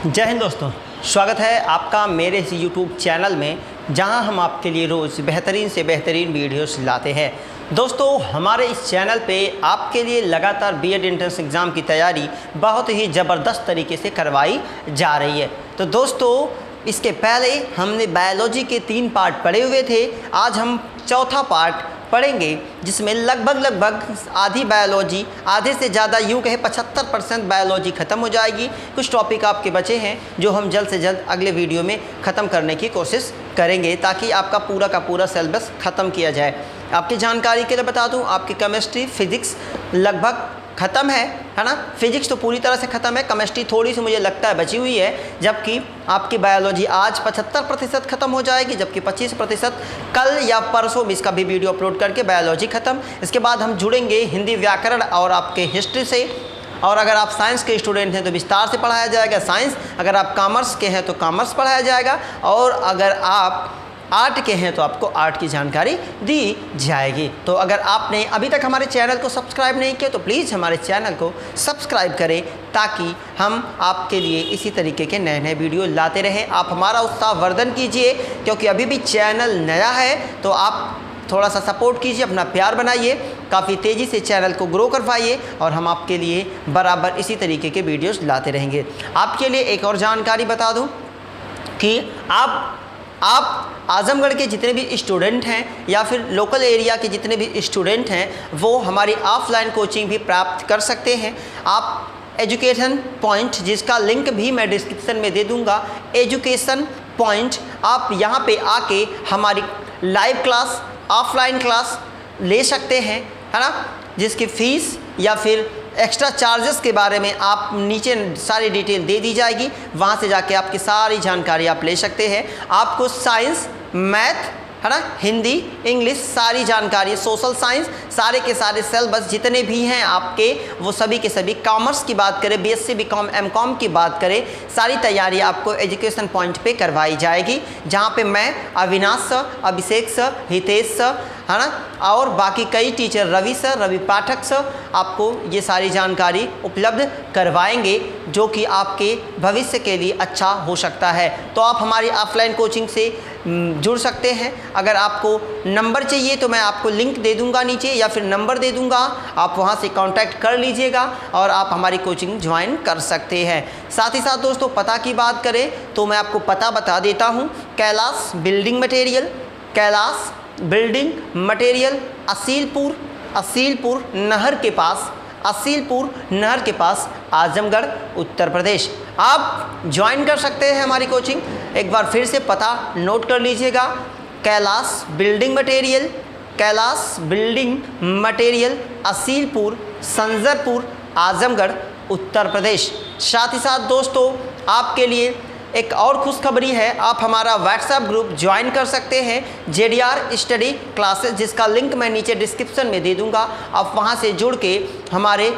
जय हिंद दोस्तों, स्वागत है आपका मेरे इस YouTube चैनल में, जहां हम आपके लिए रोज़ बेहतरीन से बेहतरीन वीडियोस लाते हैं। दोस्तों, हमारे इस चैनल पे आपके लिए लगातार बीएड एंट्रेंस एग्ज़ाम की तैयारी बहुत ही ज़बरदस्त तरीके से करवाई जा रही है। तो दोस्तों, इसके पहले हमने बायोलॉजी के 3 पार्ट पढ़े हुए थे। आज हम चौथा पार्ट पढ़ेंगे, जिसमें लगभग आधी बायोलॉजी, आधे से ज़्यादा यूँ कहे 75% बायोलॉजी ख़त्म हो जाएगी। कुछ टॉपिक आपके बचे हैं जो हम जल्द से जल्द अगले वीडियो में ख़त्म करने की कोशिश करेंगे, ताकि आपका पूरा का पूरा सिलेबस ख़त्म किया जाए। आपकी जानकारी के लिए बता दूं, आपकी केमिस्ट्री, फिज़िक्स लगभग ख़त्म है ना। फिजिक्स तो पूरी तरह से ख़त्म है, केमिस्ट्री थोड़ी सी मुझे लगता है बची हुई है, जबकि आपकी बायोलॉजी आज 75% ख़त्म हो जाएगी, जबकि 25% कल या परसों में इसका भी वीडियो अपलोड करके बायोलॉजी ख़त्म। इसके बाद हम जुड़ेंगे हिंदी व्याकरण और आपके हिस्ट्री से। और अगर आप साइंस के स्टूडेंट हैं तो विस्तार से पढ़ाया जाएगा साइंस, अगर आप कॉमर्स के हैं तो कॉमर्स पढ़ाया जाएगा, और अगर आप आर्ट के हैं तो आपको आर्ट की जानकारी दी जाएगी। तो अगर आपने अभी तक हमारे चैनल को सब्सक्राइब नहीं किया तो प्लीज़ हमारे चैनल को सब्सक्राइब करें, ताकि हम आपके लिए इसी तरीके के नए नए वीडियो लाते रहें। आप हमारा उत्साह वर्धन कीजिए, क्योंकि अभी भी चैनल नया है, तो आप थोड़ा सा सपोर्ट कीजिए, अपना प्यार बनाइए, काफ़ी तेज़ी से चैनल को ग्रो करवाइए, और हम आपके लिए बराबर इसी तरीके के वीडियोज़ लाते रहेंगे। आपके लिए एक और जानकारी बता दूँ कि आप आजमगढ़ के जितने भी स्टूडेंट हैं या फिर लोकल एरिया के जितने भी स्टूडेंट हैं, वो हमारी ऑफलाइन कोचिंग भी प्राप्त कर सकते हैं। आप एजुकेशन पॉइंट, जिसका लिंक भी मैं डिस्क्रिप्शन में दे दूंगा, एजुकेशन पॉइंट, आप यहाँ पे आके हमारी लाइव क्लास, ऑफलाइन क्लास ले सकते हैं, है ना, जिसकी फ़ीस या फिर एक्स्ट्रा चार्जेस के बारे में आप नीचे सारी डिटेल दे दी जाएगी। वहाँ से जाके आपकी सारी जानकारी आप ले सकते हैं। आपको साइंस, मैथ, है ना, हिंदी, इंग्लिश, सारी जानकारी, सोशल साइंस, सारे के सारे सिलेबस जितने भी हैं आपके, वो सभी के सभी, कॉमर्स की बात करें, बीएससी, बीकॉम, एमकॉम की बात करें, सारी तैयारी आपको एजुकेशन पॉइंट पे करवाई जाएगी, जहाँ पे मैं, अविनाश सर, अभिषेक सर, हितेश सर, है ना, और बाकी कई टीचर, रवि सर, रवि पाठक सर, आपको ये सारी जानकारी उपलब्ध करवाएंगे, जो कि आपके भविष्य के लिए अच्छा हो सकता है। तो आप हमारी ऑफलाइन कोचिंग से जुड़ सकते हैं। अगर आपको नंबर चाहिए तो मैं आपको लिंक दे दूंगा नीचे, या फिर नंबर दे दूंगा, आप वहां से कांटेक्ट कर लीजिएगा और आप हमारी कोचिंग ज्वाइन कर सकते हैं। साथ ही साथ दोस्तों, पता की बात करें तो मैं आपको पता बता देता हूं। Kailash building material, Kailash building material, Asilpur नहर के पास, असीलपुर नहर के पास, आजमगढ़, उत्तर प्रदेश। आप ज्वाइन कर सकते हैं हमारी कोचिंग। एक बार फिर से पता नोट कर लीजिएगा, Kailash building material, Kailash building material, Asilpur, Sanjarpur, Azamgarh, Uttar Pradesh. साथ ही साथ दोस्तों, आपके लिए एक और खुशखबरी है, आप हमारा व्हाट्सएप ग्रुप ज्वाइन कर सकते हैं, जेडीआर स्टडी क्लासेस, जिसका लिंक मैं नीचे डिस्क्रिप्शन में दे दूंगा। आप वहां से जुड़ के हमारे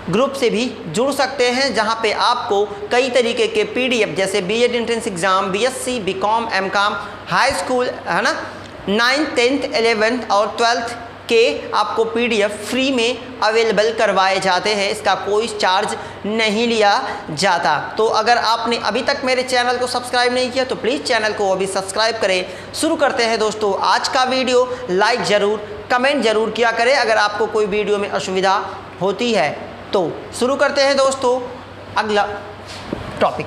ग्रुप से भी जुड़ सकते हैं, जहां पे आपको कई तरीके के पीडीएफ, जैसे BEd entrance exam, BSc, BCom, MCom, high school, है ना, 9th, 10th, 11th और 12th के आपको पीडीएफ फ्री में अवेलेबल करवाए जाते हैं। इसका कोई चार्ज नहीं लिया जाता। तो अगर आपने अभी तक मेरे चैनल को सब्सक्राइब नहीं किया तो प्लीज़ चैनल को अभी सब्सक्राइब करें। शुरू करते हैं दोस्तों आज का वीडियो। लाइक ज़रूर, कमेंट ज़रूर किया करें अगर आपको कोई वीडियो में असुविधा होती है। तो शुरू करते हैं दोस्तों अगला टॉपिक,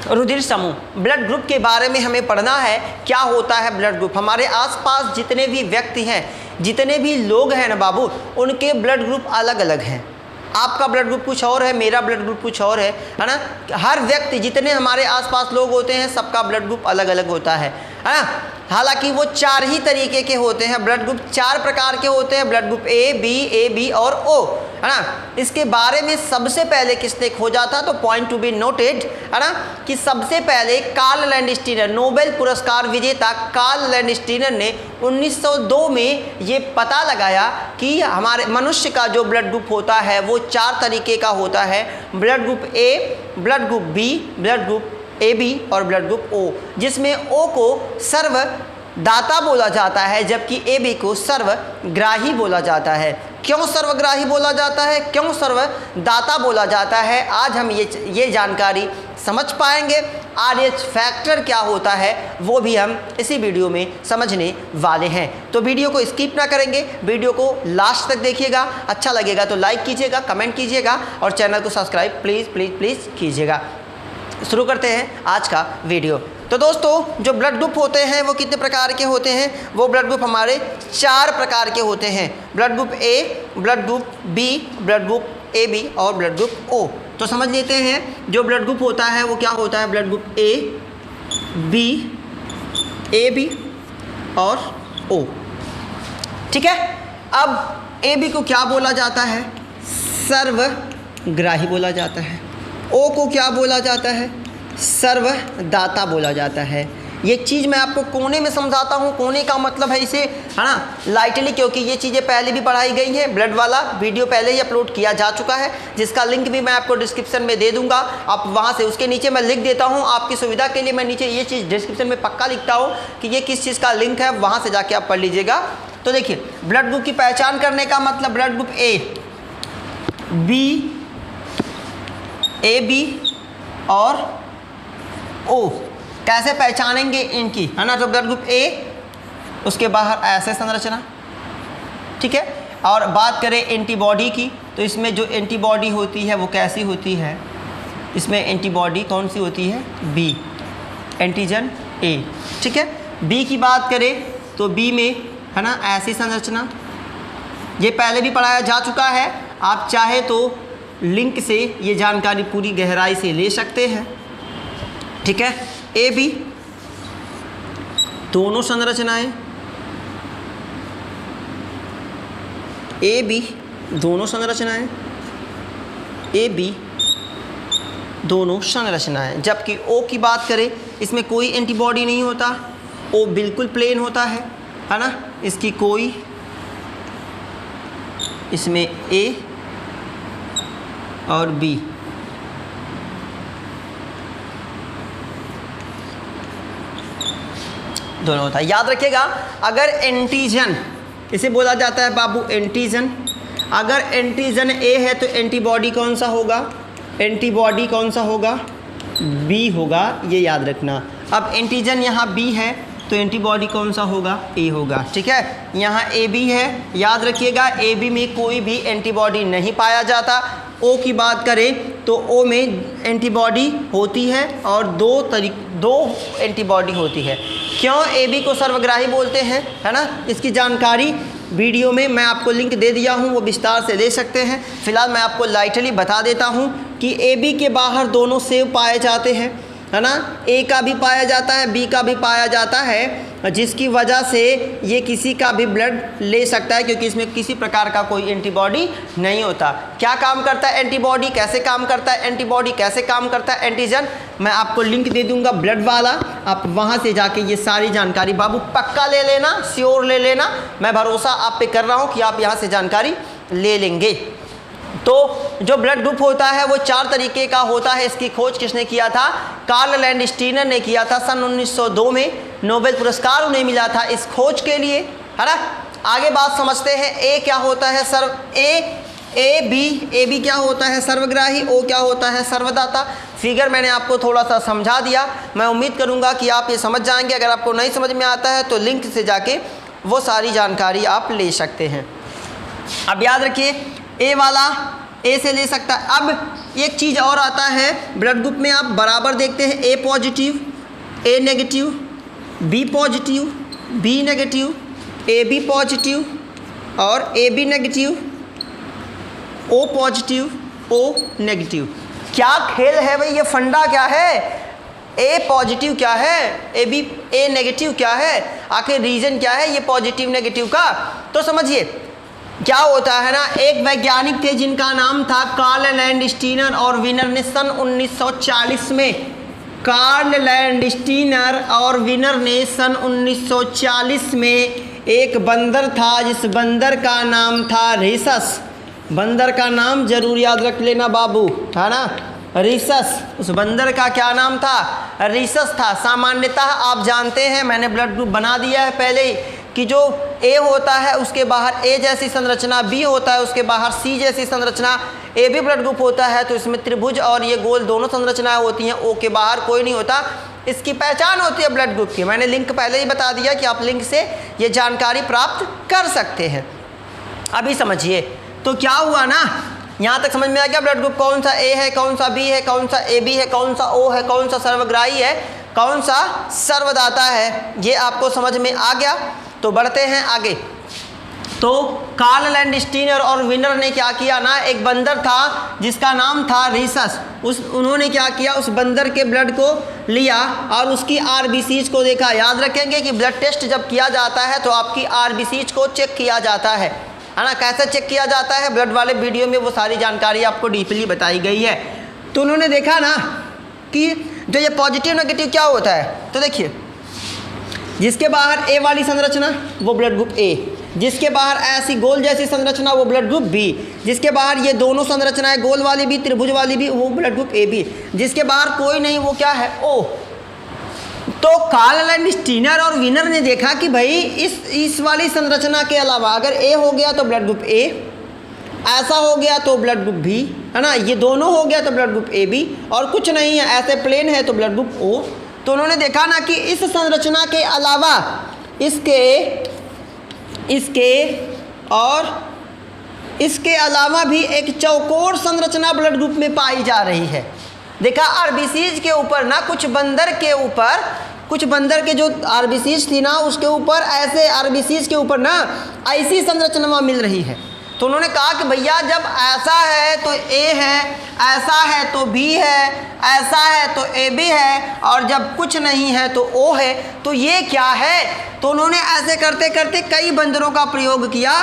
रुधिर समूह, ब्लड ग्रुप के बारे में हमें पढ़ना है। क्या होता है ब्लड ग्रुप? हमारे आसपास जितने भी व्यक्ति हैं, जितने भी लोग हैं ना बाबू, उनके ब्लड ग्रुप अलग अलग हैं। आपका ब्लड ग्रुप कुछ और है, मेरा ब्लड ग्रुप कुछ और है ना। हर व्यक्ति, जितने हमारे आसपास लोग होते हैं, सबका ब्लड ग्रुप अलग अलग होता है ना। हालांकि वो 4 ही तरीके के होते हैं। ब्लड ग्रुप 4 प्रकार के होते हैं, ब्लड ग्रुप ए बी और ओ, है ना। इसके बारे में सबसे पहले किसने खोजा था, तो पॉइंट टू बी नोटेड, है ना, कि सबसे पहले कार्ल लैंडस्टीनर, नोबेल पुरस्कार विजेता कार्ल लैंडस्टीनर ने 1902 में ये पता लगाया कि हमारे मनुष्य का जो ब्लड ग्रुप होता है वो 4 तरीके का होता है। Blood group A, blood group B, blood group A B और ब्लड ग्रुप ओ, जिसमें ओ को सर्वदाता बोला जाता है, जबकि ए बी को सर्वग्राही बोला जाता है। क्यों सर्वग्राही बोला जाता है, क्यों सर्वदाता बोला जाता है, आज हम ये जानकारी समझ पाएंगे। RH फैक्टर क्या होता है वो भी हम इसी वीडियो में समझने वाले हैं। तो वीडियो को स्किप ना करेंगे, वीडियो को लास्ट तक देखिएगा। अच्छा लगेगा तो लाइक कीजिएगा, कमेंट कीजिएगा और चैनल को सब्सक्राइब प्लीज़ प्लीज़ प्लीज़ कीजिएगा। शुरू करते हैं आज का वीडियो। तो दोस्तों, जो ब्लड ग्रुप होते हैं वो कितने प्रकार के होते हैं? वो ब्लड ग्रुप हमारे 4 प्रकार के होते हैं। Blood group A, blood group B, blood group AB और ब्लड ग्रुप O। तो समझ लेते हैं जो ब्लड ग्रुप होता है वो क्या होता है। Blood group A, B, AB और O। ठीक है। अब AB को क्या बोला जाता है? सर्वग्राही बोला जाता है। O को क्या बोला जाता है? सर्वदाता बोला जाता है। ये चीज़ मैं आपको कोने में समझाता हूँ। कोने का मतलब है इसे, है ना, लाइटली, क्योंकि ये चीज़ें पहले भी पढ़ाई गई हैं। ब्लड वाला वीडियो पहले ही अपलोड किया जा चुका है, जिसका लिंक भी मैं आपको डिस्क्रिप्शन में दे दूंगा। आप वहाँ से, उसके नीचे मैं लिख देता हूँ आपकी सुविधा के लिए। मैं नीचे ये चीज़ डिस्क्रिप्शन में पक्का लिखता हूँ कि ये किस चीज़ का लिंक है, वहाँ से जाके आप पढ़ लीजिएगा। तो देखिए, ब्लड ग्रुप की पहचान करने का मतलब blood group A, B, AB और O कैसे पहचानेंगे इनकी, है ना। तो ब्लड ग्रुप A, उसके बाहर ऐसे संरचना, ठीक है। और बात करें एंटीबॉडी की, तो इसमें जो एंटीबॉडी होती है वो कैसी होती है? इसमें एंटीबॉडी कौन सी होती है? B, एंटीजन A, ठीक है। B की बात करें तो B में, है ना, ऐसी संरचना। ये पहले भी पढ़ाया जा चुका है, आप चाहे तो लिंक से ये जानकारी पूरी गहराई से ले सकते हैं, ठीक है। AB, दोनों संरचनाएं, AB दोनों संरचनाएं, AB दोनों संरचनाएं। जबकि O की बात करें, इसमें कोई एंटीबॉडी नहीं होता, O बिल्कुल प्लेन होता है ना। इसकी कोई, इसमें A और B, दोनों होता है। याद रखिएगा, अगर एंटीजन, इसे बोला जाता है बाबू एंटीजन। अगर एंटीजन A है तो एंटीबॉडी कौन सा होगा? एंटीबॉडी कौन सा होगा? B होगा, ये याद रखना। अब एंटीजन यहाँ B है तो एंटीबॉडी कौन सा होगा? A होगा, ठीक है। यहाँ AB है, याद रखिएगा AB में कोई भी एंटीबॉडी नहीं पाया जाता। O की बात करें तो O में एंटीबॉडी होती है और दो एंटीबॉडी होती है। क्यों AB को सर्वग्राही बोलते हैं, है ना, इसकी जानकारी वीडियो में मैं आपको लिंक दे दिया हूँ, वो विस्तार से ले सकते हैं। फिलहाल मैं आपको लाइटली बता देता हूँ कि AB के बाहर दोनों सेव पाए जाते हैं, है ना। A का भी पाया जाता है, B का भी पाया जाता है, जिसकी वजह से ये किसी का भी ब्लड ले सकता है, क्योंकि इसमें किसी प्रकार का कोई एंटीबॉडी नहीं होता। क्या काम करता है एंटीबॉडी, कैसे काम करता है एंटीबॉडी, कैसे काम करता है एंटीजन, मैं आपको लिंक दे दूंगा ब्लड वाला। आप वहाँ से जाके ये सारी जानकारी बाबू पक्का ले लेना, श्योर ले लेना। मैं भरोसा आप पे कर रहा हूँ कि आप यहाँ से जानकारी ले लेंगे। तो जो ब्लड ग्रुप होता है वो 4 तरीके का होता है। इसकी खोज किसने किया था? कार्ल लैंडस्टीनर ने किया था। सन 1902 में नोबेल पुरस्कार उन्हें मिला था इस खोज के लिए, है ना। आगे बात समझते हैं। ए क्या होता है? AB क्या होता है? सर्वग्राही। O क्या होता है? सर्वदाता। फिगर मैंने आपको थोड़ा सा समझा दिया, मैं उम्मीद करूंगा कि आप ये समझ जाएंगे। अगर आपको नहीं समझ में आता है तो लिंक से जाके वो सारी जानकारी आप ले सकते हैं। अब याद रखिए, ए वाला ए से ले सकता है। अब एक चीज़ और आता है ब्लड ग्रुप में, आप बराबर देखते हैं, A positive, A negative, B positive, B negative, A B positive और A B negative, O positive, O negative. क्या खेल है भाई, ये फंडा क्या है? ए पॉजिटिव क्या है, ए नेगेटिव क्या है, आखिर रीजन क्या है ये पॉजिटिव नेगेटिव का? तो समझिए क्या होता है ना, एक वैज्ञानिक थे जिनका नाम था कार्ल लैंडस्टीनर और विनर ने सन 1940 में, कार्ल लैंडस्टीनर और विनर ने सन 1940 में एक बंदर था, जिस बंदर का नाम था रिसस। बंदर का नाम जरूर याद रख लेना बाबू, है ना, रिसस। उस बंदर का क्या नाम था? रिसस था। सामान्यतः आप जानते हैं, मैंने ब्लड ग्रुप बना दिया है पहले ही, कि जो ए होता है उसके बाहर ए जैसी संरचना, बी होता है उसके बाहर सी जैसी संरचना, ए भी ब्लड ग्रुप होता है तो इसमें त्रिभुज और ये गोल दोनों संरचनाएं होती हैं, ओ के बाहर कोई नहीं होता। इसकी पहचान होती है ब्लड ग्रुप की। मैंने लिंक पहले ही बता दिया कि आप लिंक से ये जानकारी प्राप्त कर सकते हैं। अभी समझिए तो क्या हुआ ना, यहाँ तक समझ में आ गया ब्लड ग्रुप कौन सा ए है, कौन सा बी है, कौन सा ए बी है, कौन सा ओ है, कौन सा सर्वग्राही है, कौन सा सर्वदाता है, ये आपको समझ में आ गया। तो बढ़ते हैं आगे। तो कार्ल लैंडस्टीनर और विनर ने क्या किया ना, एक बंदर था जिसका नाम था रीसस, उन्होंने क्या किया, उस बंदर के ब्लड को लिया और उसकी आरबीसीज को देखा। याद रखेंगे कि ब्लड टेस्ट जब किया जाता है तो आपकी आरबीसीज को चेक किया जाता है ना। कैसे चेक किया जाता है, ब्लड वाले वीडियो में वो सारी जानकारी आपको डीपली बताई गई है। तो उन्होंने देखा ना कि जो ये पॉजिटिव नेगेटिव क्या होता है, तो देखिए जिसके बाहर ए वाली संरचना वो ब्लड ग्रुप ए, जिसके बाहर ऐसी गोल जैसी संरचना वो ब्लड ग्रुप बी, जिसके बाहर ये दोनों संरचनाएं गोल वाली भी त्रिभुज वाली भी वो ब्लड ग्रुप ए बी, जिसके बाहर कोई नहीं वो क्या है, ओ। तो कार्ल लैंडस्टीनर और विनर ने देखा कि भाई इस वाली संरचना के अलावा अगर ए हो गया तो ब्लड ग्रुप ए, ऐसा हो गया तो ब्लड ग्रुप बी, है ना, ये दोनों हो गया तो ब्लड ग्रुप ए बी, और कुछ नहीं है ऐसे प्लेन है तो ब्लड ग्रुप ओ। तो उन्होंने देखा ना कि इस संरचना के अलावा इसके और इसके अलावा भी एक चौकोर संरचना ब्लड ग्रुप में पाई जा रही है। देखा आरबीसीज के ऊपर ना, कुछ बंदर के जो आरबीसीज थी ना उसके ऊपर ऐसे आरबीसीज के ऊपर ना ऐसी संरचना मिल रही है। तो उन्होंने कहा कि भैया जब ऐसा है तो ए है, ऐसा है तो बी है, ऐसा है तो ए बी है, और जब कुछ नहीं है तो ओ है, तो ये क्या है। तो उन्होंने ऐसे करते करते कई बंदरों का प्रयोग किया।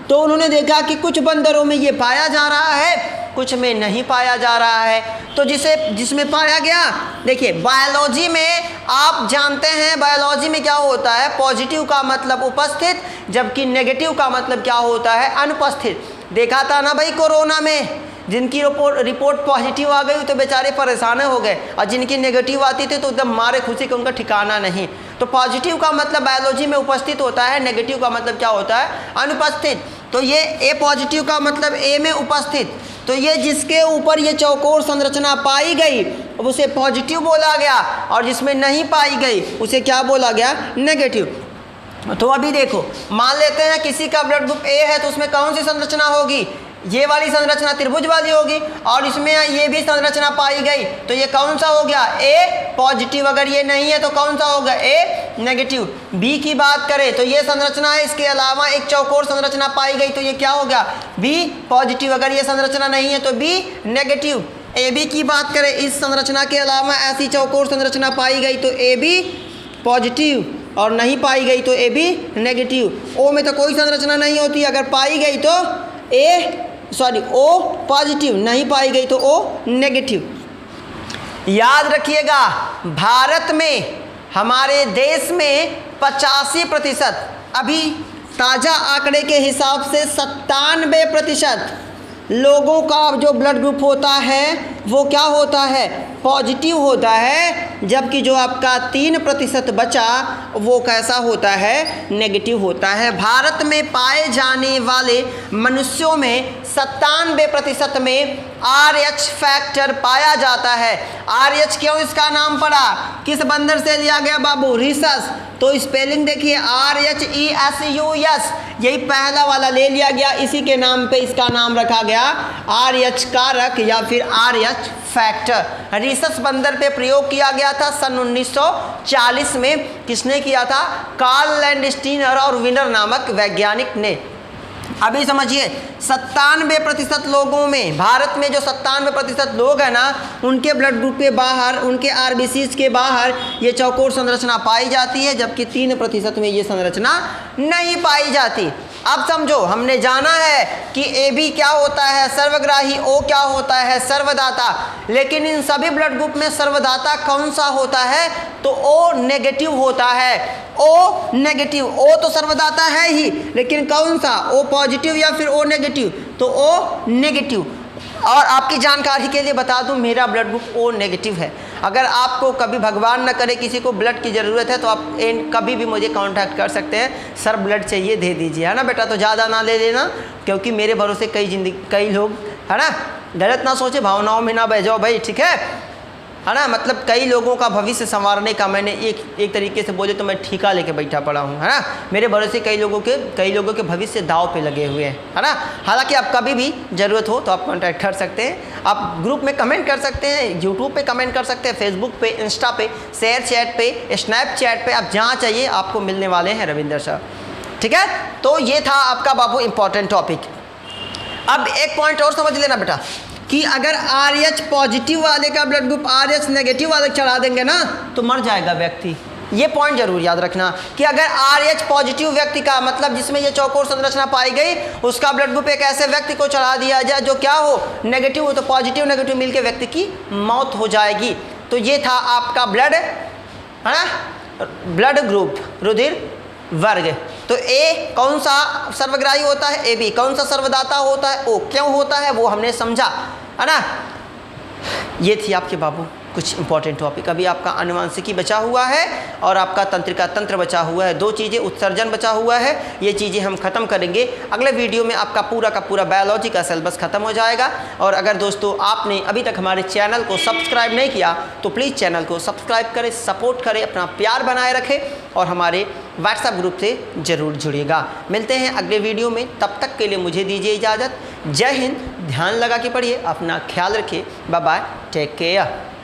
तो उन्होंने देखा कि कुछ बंदरों में ये पाया जा रहा है, कुछ में नहीं पाया जा रहा है। तो जिसमें पाया गया, देखिए बायोलॉजी में आप जानते हैं बायोलॉजी में क्या होता है, पॉजिटिव का मतलब उपस्थित, जबकि नेगेटिव का मतलब क्या होता है, अनुपस्थित। देखा था ना भाई कोरोना में जिनकी रिपोर्ट पॉजिटिव आ गई तो बेचारे परेशान हो गए, और जिनकी नेगेटिव आती थी तो एकदम मारे खुशी का उनका ठिकाना नहीं। तो पॉजिटिव का मतलब बायोलॉजी में उपस्थित होता है, नेगेटिव का मतलब क्या होता है, अनुपस्थित। तो ये ए पॉजिटिव का मतलब ए में उपस्थित, तो ये जिसके ऊपर ये चौकोर संरचना पाई गई अब उसे पॉजिटिव बोला गया, और जिसमें नहीं पाई गई उसे क्या बोला गया, नेगेटिव। तो अभी देखो मान लेते हैं किसी का ब्लड ग्रुप ए है तो उसमें कौन सी संरचना होगी, ये वाली संरचना त्रिभुज वाली होगी, और इसमें ये भी संरचना पाई गई तो ये कौन सा हो गया, ए पॉजिटिव। अगर ये नहीं है तो कौन सा होगा, ए नेगेटिव। बी की बात करें तो ये संरचना है, इसके अलावा एक चौकोर संरचना पाई गई तो ये क्या हो गया, बी पॉजिटिव। अगर ये संरचना नहीं है तो बी नेगेटिव। ए बी की बात करें, इस संरचना के अलावा ऐसी चौकोर संरचना पाई गई तो ए बी पॉजिटिव, और नहीं पाई गई तो ए बी नेगेटिव। ओ में तो कोई संरचना नहीं होती, अगर पाई गई तो ओ पॉजिटिव, नहीं पाई गई तो ओ नेगेटिव। याद रखिएगा भारत में, हमारे देश में 85%, अभी ताज़ा आंकड़े के हिसाब से 97% लोगों का जो ब्लड ग्रुप होता है वो क्या होता है, पॉजिटिव होता है, जबकि जो आपका 3% बचा वो कैसा होता है, नेगेटिव होता है। भारत में पाए जाने वाले मनुष्यों में 97% में RH फैक्टर पाया जाता है। RH क्यों इसका नाम पड़ा, किस बंदर से लिया गया बाबू, रीसस। तो स्पेलिंग देखिए RHESUS, यही पहला वाला ले लिया गया, इसी के नाम पे इसका नाम रखा गया RH कारक या फिर RH फैक्टर। रीसस बंदर पे प्रयोग किया गया था सन 1940 में। किसने किया था, कार्ल लैंडस्टीनर और विनर नामक वैज्ञानिक ने। अभी समझिए 97% लोगों में, भारत में जो 97% लोग हैं ना, उनके ब्लड ग्रुप के बाहर, उनके आरबीसीज के बाहर ये चौकोर संरचना पाई जाती है, जबकि 3% में ये संरचना नहीं पाई जाती। अब समझो, हमने जाना है कि ए बी क्या होता है, सर्वग्राही, ओ क्या होता है, सर्वदाता। लेकिन इन सभी ब्लड ग्रुप में सर्वदाता कौन सा होता है, तो ओ नेगेटिव होता है। ओ नेगेटिव, ओ तो सर्वदाता है ही, लेकिन कौन सा, ओ पॉजिटिव या फिर ओ नेगेटिव, तो ओ नेगेटिव। और आपकी जानकारी के लिए बता दूं, मेरा ब्लड ग्रुप ओ नेगेटिव है। अगर आपको कभी भगवान न करे किसी को ब्लड की ज़रूरत है तो आप कभी भी मुझे कांटेक्ट कर सकते हैं, सर ब्लड चाहिए दे दीजिए, है ना बेटा। तो ज़्यादा ना ले लेना, क्योंकि मेरे भरोसे कई लोग, है ना, गलत ना सोचे, भावनाओं में ना बह जाओ भाई, ठीक है ना। मतलब कई लोगों का भविष्य संवारने का मैंने एक तरीके से बोले तो मैं ठेका लेके बैठा पड़ा हूँ, है ना। मेरे भरोसे कई लोगों के भविष्य दाव पे लगे हुए हैं, है ना। हालांकि आप कभी भी ज़रूरत हो तो आप कांटेक्ट कर सकते हैं, आप ग्रुप में कमेंट कर सकते हैं, यूट्यूब पे कमेंट कर सकते हैं, फेसबुक पे, इंस्टा पे, शेयर चैट पे, स्नैपचैट पे, आप जहाँ चाहिए आपको मिलने वाले हैं रविंदर सर, ठीक है। तो ये था आपका बाबू इंपॉर्टेंट टॉपिक। अब एक पॉइंट और समझ लेना बेटा कि अगर RH पॉजिटिव वाले का ब्लड ग्रुप RH नेगेटिव वाले चढ़ा देंगे ना तो मर जाएगा व्यक्ति। ये पॉइंट जरूर याद रखना कि अगर RH पॉजिटिव व्यक्ति का मतलब जिसमें ये चौकोर संरचना पाई गई उसका ब्लड ग्रुप एक ऐसे व्यक्ति को चढ़ा दिया जाए जो क्या हो, नेगेटिव हो, तो पॉजिटिव नेगेटिव मिलके व्यक्ति की मौत हो जाएगी। तो ये था आपका ब्लड, है ना, ब्लड ग्रुप, रुधिर वर्ग। तो ए कौन सा सर्वग्राही होता है, AB कौन सा सर्वदाता होता है, O क्यों होता है, वो हमने समझा, है ना। ये थी आपके बाबू कुछ इंपॉर्टेंट टॉपिक। अभी आपका अनुवांशिकी बचा हुआ है और आपका तंत्रिका तंत्र बचा हुआ है, 2 चीज़ें, उत्सर्जन बचा हुआ है। ये चीज़ें हम ख़त्म करेंगे अगले वीडियो में। आपका पूरा का पूरा बायोलॉजी का सिलेबस ख़त्म हो जाएगा। और अगर दोस्तों आपने अभी तक हमारे चैनल को सब्सक्राइब नहीं किया तो प्लीज़ चैनल को सब्सक्राइब करें, सपोर्ट करें, अपना प्यार बनाए रखें और हमारे व्हाट्सएप ग्रुप से ज़रूर जुड़िएगा। मिलते हैं अगले वीडियो में, तब तक के लिए मुझे दीजिए इजाज़त। जय हिंद, ध्यान लगा के पढ़िए, अपना ख्याल रखिए, बाय बाय, टेक केयर।